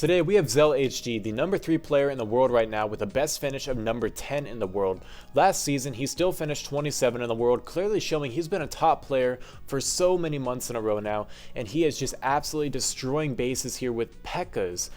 Today we have Zell HD, the number 3 player in the world right now with the best finish of number 10 in the world. Last season he still finished 27 in the world, clearly showing he's been a top player for so many months in a row now, and he is just absolutely destroying bases here with Pekkas.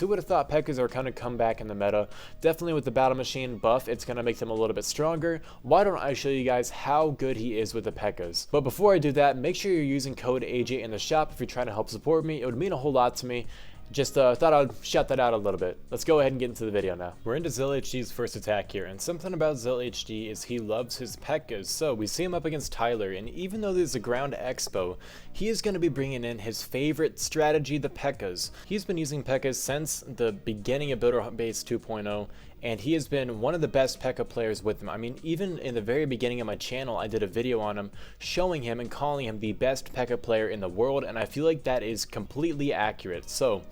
Who would have thought Pekkas are kind of come back in the meta? Definitely with the battle machine buff, it's going to make them a little bit stronger. Why don't I show you guys how good he is with the Pekkas? But before I do that, make sure you're using code AJ in the shop if you're trying to help support me. It would mean a whole lot to me. Just thought I'd shout that out a little bit. Let's go ahead and get into the video now. We're into Zell HD's first attack here, and something about Zell HD is he loves his Pekkas. So we see him up against Tyler, and even though there's a ground expo, he is going to be bringing in his favorite strategy, the Pekkas. He's been using Pekkas since the beginning of Builder Base 2.0, and he has been one of the best Pekka players with him. I mean, even in the very beginning of my channel, I did a video on him, showing him and calling him the best Pekka player in the world, and I feel like that is completely accurate. So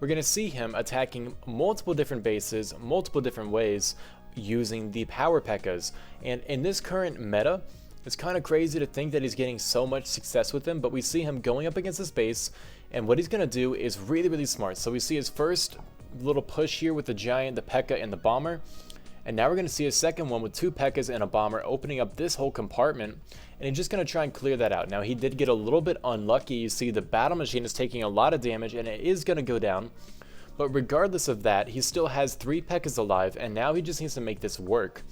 we're going to see him attacking multiple different bases, multiple different ways, using the power Pekkas. And in this current meta, it's kind of crazy to think that he's getting so much success with them, but we see him going up against this base, and what he's going to do is really smart. So we see his first little push here with the giant, the Pekka, and the bomber, and now we're going to see a second one with 2 Pekkas and a bomber opening up this whole compartment, and he's just going to try and clear that out. Now he did get a little bit unlucky. You see the battle machine is taking a lot of damage and it is going to go down, but regardless of that, he still has 3 Pekkas alive, and now he just needs to make this work.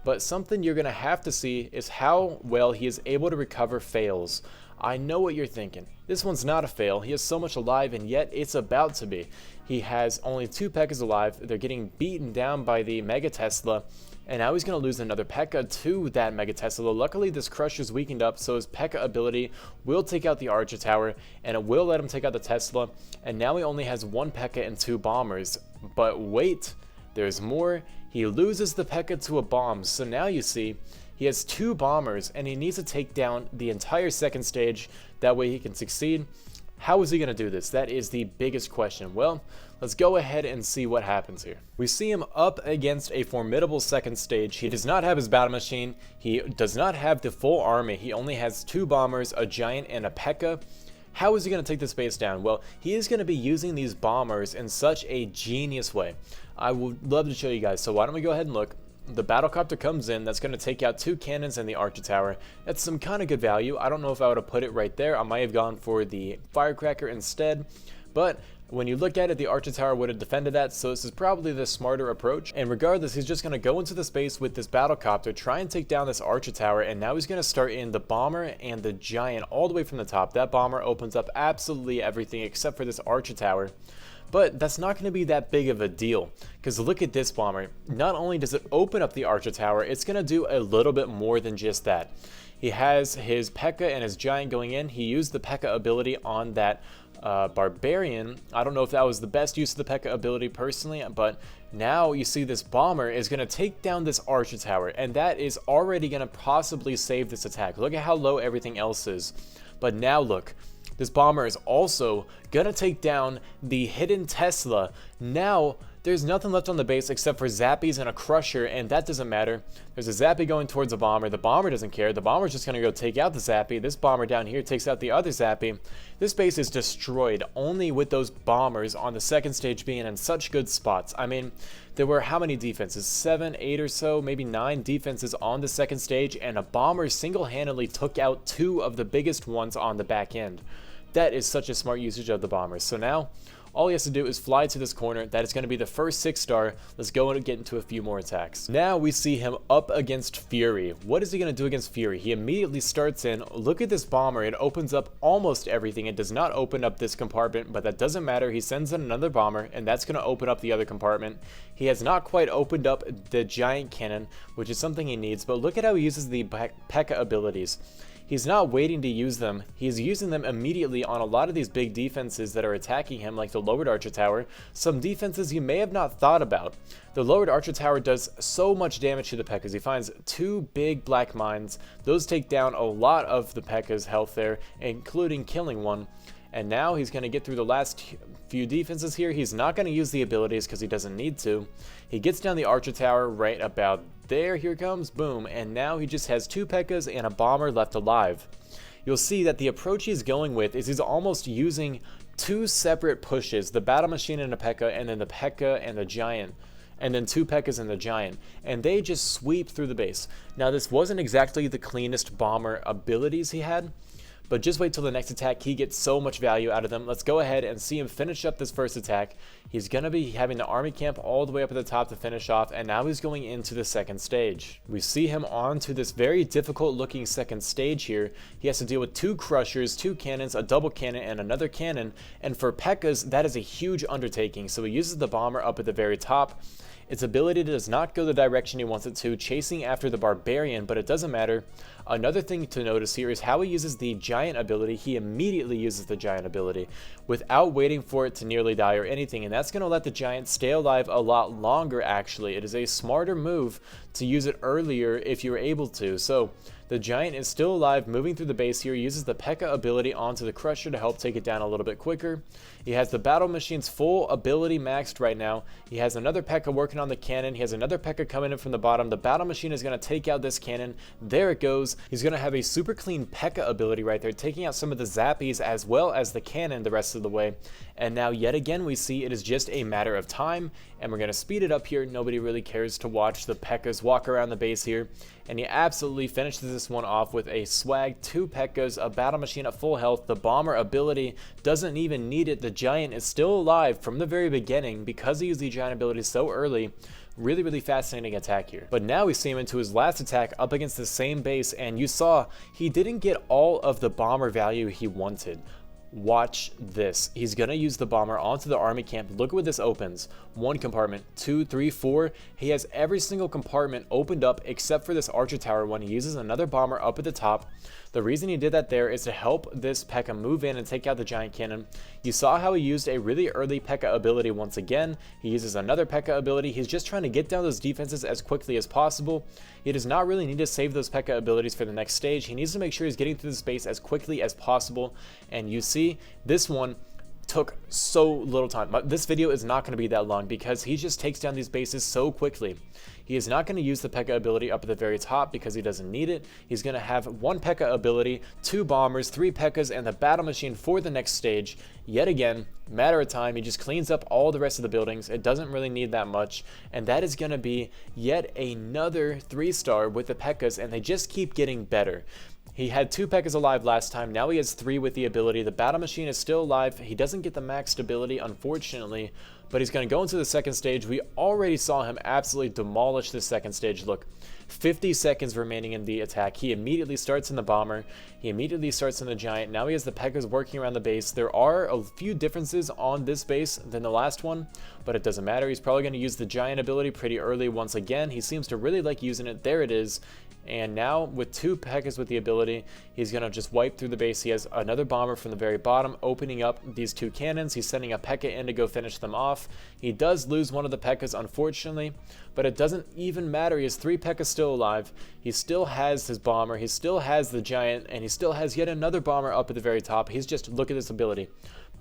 But something you're going to have to see is how well he is able to recover fails. I know what you're thinking. This one's not a fail. He has so much alive, and yet it's about to be. He has only 2 Pekkas alive. They're getting beaten down by the Mega Tesla, and now he's going to lose another Pekka to that Mega Tesla. Luckily, this Crusher's weakened up, so his Pekka ability will take out the Archer Tower, and it will let him take out the Tesla, and now he only has 1 Pekka and 2 bombers. But wait, there's more. He loses the Pekka to a bomb, so now you see he has 2 bombers, and he needs to take down the entire second stage. That way he can succeed. How is he going to do this? That is the biggest question. Well, let's go ahead and see what happens here. We see him up against a formidable second stage. He does not have his battle machine. He does not have the full army. He only has 2 bombers, a giant, and a Pekka. How is he going to take this base down? Well, he is going to be using these bombers in such a genius way. I would love to show you guys, so why don't we go ahead and look. The battlecopter comes in. That's going to take out 2 cannons and the Archer Tower. That's some kind of good value. I don't know if I would have put it right there. I might have gone for the Firecracker instead, but when you look at it, the Archer Tower would have defended that, so this is probably the smarter approach. And regardless, he's just going to go into the space with this battlecopter, try and take down this Archer Tower, and now he's going to start in the bomber and the giant all the way from the top. That bomber opens up absolutely everything except for this Archer Tower. But that's not going to be that big of a deal, because look at this bomber. Not only does it open up the Archer Tower, it's going to do a little bit more than just that. He has his Pekka and his giant going in. He used the Pekka ability on that barbarian. I don't know if that was the best use of the Pekka ability personally, but now you see this bomber is going to take down this Archer Tower, and that is already going to possibly save this attack. Look at how low everything else is. But now look. This bomber is also gonna take down the hidden Tesla. Now, there's nothing left on the base except for Zappies and a Crusher, and that doesn't matter. There's a Zappy going towards the bomber. The bomber doesn't care. The bomber's just gonna go take out the Zappy. This bomber down here takes out the other Zappy. This base is destroyed only with those bombers on the second stage being in such good spots. I mean, there were how many defenses? 7, 8 or so, maybe 9 defenses on the second stage, and a bomber single-handedly took out 2 of the biggest ones on the back end. That is such a smart usage of the bombers. So now, all he has to do is fly to this corner. That is going to be the first 6-star. Let's go and get into a few more attacks. Now we see him up against Fury. What is he going to do against Fury? He immediately starts in. Look at this bomber. It opens up almost everything. It does not open up this compartment, but that doesn't matter. He sends in another bomber, and that's going to open up the other compartment. He has not quite opened up the giant cannon, which is something he needs, but look at how he uses the Pekka abilities. He's not waiting to use them. He's using them immediately on a lot of these big defenses that are attacking him, like the lowered Archer Tower. Some defenses you may have not thought about. The lowered Archer Tower does so much damage to the Pekkas. He finds 2 big black mines. Those take down a lot of the Pekka's health there, including killing one. And now he's going to get through the last few defenses here. He's not going to use the abilities because he doesn't need to. He gets down the Archer Tower right about there. Here comes, boom. And now he just has 2 Pekkas and a bomber left alive. You'll see that the approach he's going with is he's almost using 2 separate pushes, the battle machine and a P.E.K.K.A, and then the P.E.K.K.A and the giant, and then 2 P.E.K.K.As and the giant, and they just sweep through the base. Now this wasn't exactly the cleanest bomber abilities he had, but just wait till the next attack. He gets so much value out of them. Let's go ahead and see him finish up this first attack. He's going to be having the army camp all the way up at the top to finish off, and now he's going into the second stage. We see him on to this very difficult looking second stage here. He has to deal with 2 crushers, 2 cannons, a double cannon, and another cannon, and for P.E.K.K.As, that is a huge undertaking. So he uses the bomber up at the very top. Its ability does not go the direction he wants it to, chasing after the barbarian, but it doesn't matter. Another thing to notice here is how he uses the giant ability. He immediately uses the giant ability without waiting for it to nearly die or anything, and that's going to let the giant stay alive a lot longer actually. It is a smarter move to use it earlier if you're able to. So the giant is still alive, moving through the base here. He uses the P.E.K.K.A ability onto the crusher to help take it down a little bit quicker. He has the battle machine's full ability maxed right now. He has another P.E.K.K.A working on the cannon. He has another P.E.K.K.A coming in from the bottom. The battle machine is going to take out this cannon. There it goes. He's going to have a super clean P.E.K.K.A ability right there, taking out some of the zappies as well as the cannon the rest of the way. And now yet again we see it is just a matter of time, and we're going to speed it up here. Nobody really cares to watch the P.E.K.K.As walk around the base here. And he absolutely finishes this one off with a swag, 2 P.E.K.K.As, a battle machine at full health. The bomber ability doesn't even need it. The giant is still alive from the very beginning because he used the giant ability so early. Really fascinating attack here. But now we see him into his last attack up against the same base, and you saw he didn't get all of the bomber value he wanted. Watch this. He's gonna use the bomber onto the army camp. Look at what this opens. 1 compartment, 2, 3, 4. He has every single compartment opened up except for this archer tower one. He uses another bomber up at the top. The reason he did that there is to help this P.E.K.K.A move in and take out the giant cannon. You saw how he used a really early P.E.K.K.A ability once again. He uses another P.E.K.K.A ability. He's just trying to get down those defenses as quickly as possible. He does not really need to save those P.E.K.K.A abilities for the next stage. He needs to make sure he's getting through the space as quickly as possible. And you see, this one took so little time. This video is not going to be that long because he just takes down these bases so quickly. He is not going to use the P.E.K.K.A ability up at the very top because he doesn't need it. He's going to have 1 P.E.K.K.A ability, 2 bombers, 3 P.E.K.K.As, and the battle machine for the next stage. Yet again, matter of time, he just cleans up all the rest of the buildings. It doesn't really need that much, and that is going to be yet another 3-star with the P.E.K.K.As, and they just keep getting better. He had 2 P.E.K.K.As alive last time. Now he has 3 with the ability. The battle machine is still alive. He doesn't get the maxed ability, unfortunately, but he's going to go into the second stage. We already saw him absolutely demolish this second stage. Look, 50 seconds remaining in the attack. He immediately starts in the bomber. He immediately starts in the giant. Now he has the P.E.K.K.As working around the base. There are a few differences on this base than the last one, but it doesn't matter. He's probably going to use the giant ability pretty early once again. He seems to really like using it. There it is. And now with 2 P.E.K.K.As with the ability, he's going to just wipe through the base. He has another bomber from the very bottom opening up these 2 cannons. He's sending a P.E.K.K.A in to go finish them off. He does lose one of the P.E.K.K.As unfortunately, but it doesn't even matter. He has 3 P.E.K.K.As still alive. He still has his bomber. He still has the giant, and he still has yet another bomber up at the very top. He's just, look at this ability.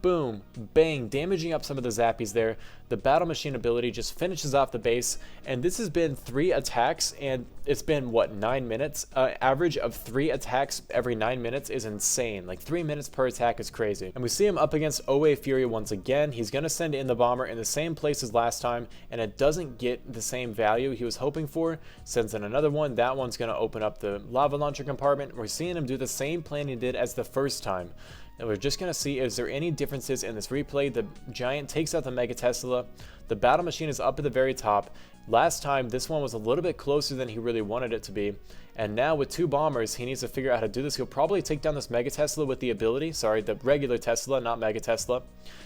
Boom, bang, damaging up some of the zappies there. The battle machine ability just finishes off the base, and this has been 3 attacks, and it's been, what, 9 minutes? Average of 3 attacks every 9 minutes is insane. Like, 3 minutes per attack is crazy. And we see him up against OA Fury once again. He's going to send in the bomber in the same place as last time, and it doesn't get the same value he was hoping for. Sends in another one. That one's going to open up the lava launcher compartment. We're seeing him do the same plan he did as the first time. And we're just going to see, is there any differences in this replay? The giant takes out the Mega Tesla. The battle machine is up at the very top. Last time, this one was a little bit closer than he really wanted it to be. And now with 2 bombers, he needs to figure out how to do this. He'll probably take down this Mega Tesla with the ability. Sorry, the regular Tesla, not Mega Tesla.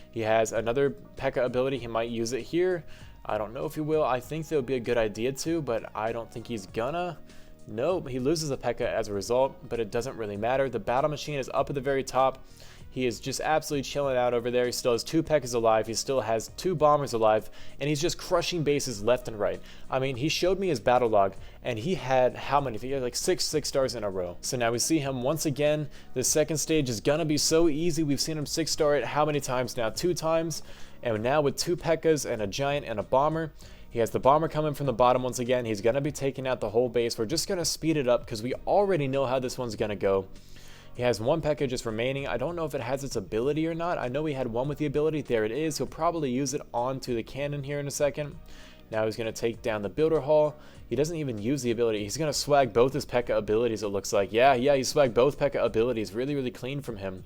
He has another P.E.K.K.A ability. He might use it here. I don't know if he will. I think that would be a good idea to, but I don't think he's gonna. Nope, he loses a P.E.K.K.A as a result, but it doesn't really matter. The battle machine is up at the very top. He is just absolutely chilling out over there. He still has 2 P.E.K.K.As alive. He still has 2 bombers alive, and he's just crushing bases left and right. I mean, he showed me his battle log, and he had how many? He had like 6 stars in a row. So now we see him once again. The second stage is gonna be so easy. We've seen him 6-star it how many times now? 2 times. And now with 2 P.E.K.K.As and a giant and a bomber, he has the bomber coming from the bottom once again. He's going to be taking out the whole base. We're just going to speed it up because we already know how this one's going to go. He has one P.E.K.K.A just remaining. I don't know if it has its ability or not. I know he had one with the ability. There it is. He'll probably use it onto the cannon here in a second. Now he's going to take down the Builder Hall. He doesn't even use the ability. He's going to swag both his P.E.K.K.A abilities, it looks like. Yeah, he swagged both P.E.K.K.A abilities. Really, really clean from him.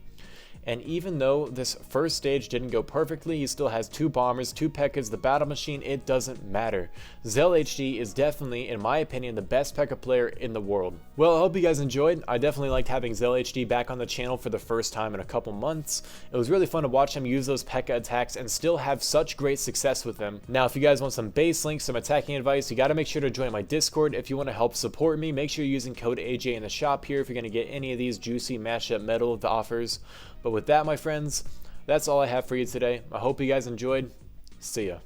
And even though this first stage didn't go perfectly, he still has 2 bombers, 2 P.E.K.K.As, the battle machine. It doesn't matter. Zell HD is definitely, in my opinion, the best P.E.K.K.A player in the world. Well, I hope you guys enjoyed. I definitely liked having Zell HD back on the channel for the first time in a couple months. It was really fun to watch him use those P.E.K.K.A attacks and still have such great success with them. Now, if you guys want some base links, some attacking advice, you got to make sure to join my Discord. If you want to help support me, make sure you're using code AJ in the shop here if you're going to get any of these juicy mashup medal offers. But with that, my friends, that's all I have for you today. I hope you guys enjoyed. See ya.